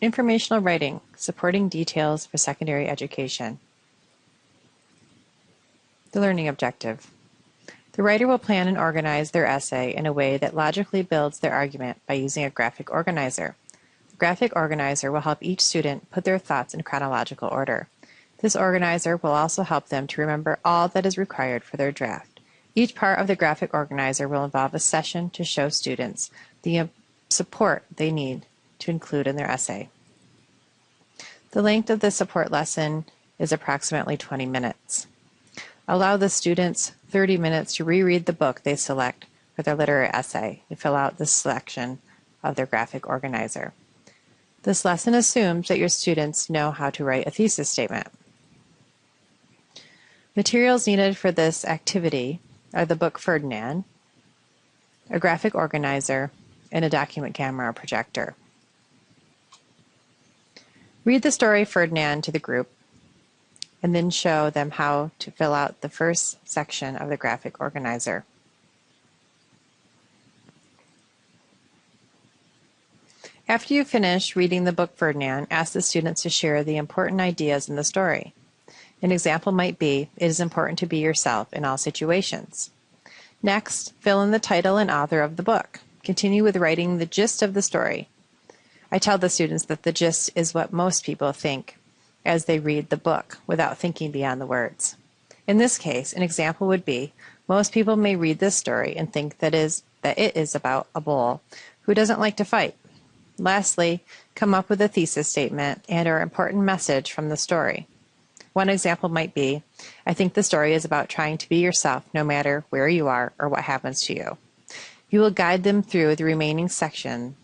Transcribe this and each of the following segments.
Informational Writing, Supporting Details for Secondary Education. The learning objective. The writer will plan and organize their essay in a way that logically builds their argument by using a graphic organizer. The graphic organizer will help each student put their thoughts in chronological order. This organizer will also help them to remember all that is required for their draft. Each part of the graphic organizer will involve a session to show students the support they need to include in their essay. The length of the support lesson is approximately 20 minutes. Allow the students 30 minutes to reread the book they select for their literary essay and fill out the selection of their graphic organizer. This lesson assumes that your students know how to write a thesis statement. Materials needed for this activity are the book Ferdinand, a graphic organizer, and a document camera or projector. Read the story Ferdinand to the group and then show them how to fill out the first section of the graphic organizer. After you finish reading the book Ferdinand, ask the students to share the important ideas in the story. An example might be, it is important to be yourself in all situations. Next, fill in the title and author of the book. Continue with writing the gist of the story. I tell the students that the gist is what most people think as they read the book without thinking beyond the words. In this case, an example would be, most people may read this story and think that it is about a bull who doesn't like to fight. Lastly, come up with a thesis statement and or important message from the story. One example might be, I think the story is about trying to be yourself no matter where you are or what happens to you. You will guide them through the remaining section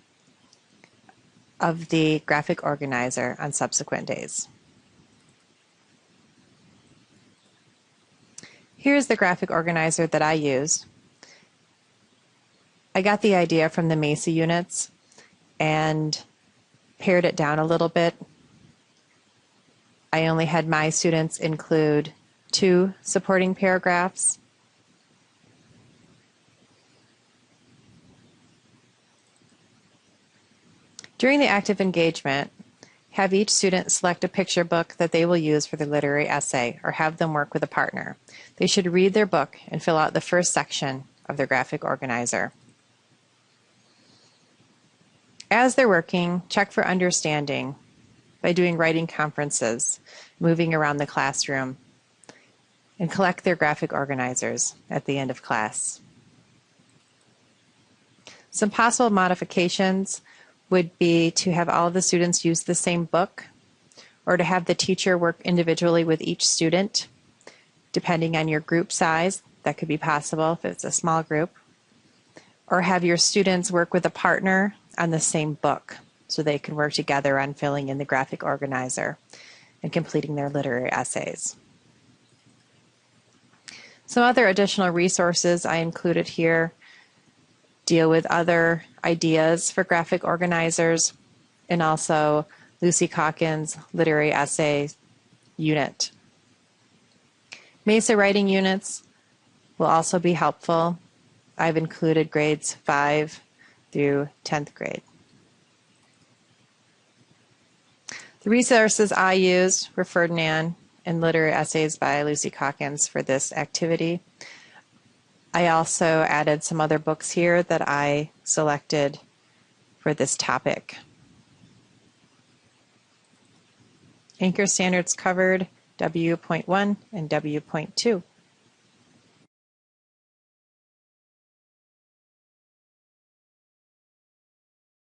of the graphic organizer on subsequent days. Here's the graphic organizer that I used. I got the idea from the MAISA units and pared it down a little bit. I only had my students include 2 supporting paragraphs. During the active engagement, have each student select a picture book that they will use for their literary essay or have them work with a partner. They should read their book and fill out the first section of their graphic organizer. As they're working, check for understanding by doing writing conferences, moving around the classroom, and collect their graphic organizers at the end of class. Some possible modifications would be to have all of the students use the same book or to have the teacher work individually with each student. Depending on your group size, that could be possible if it's a small group. Or have your students work with a partner on the same book so they can work together on filling in the graphic organizer and completing their literary essays. Some other additional resources I included here deal with other ideas for graphic organizers and also Lucy Calkins' literary essay unit. MAISA Writing Units will also be helpful. I've included grades 5 through 10th grade. The resources I used were Ferdinand and literary essays by Lucy Calkins for this activity. I also added some other books here that I selected for this topic. Anchor standards covered W.1 and W.2.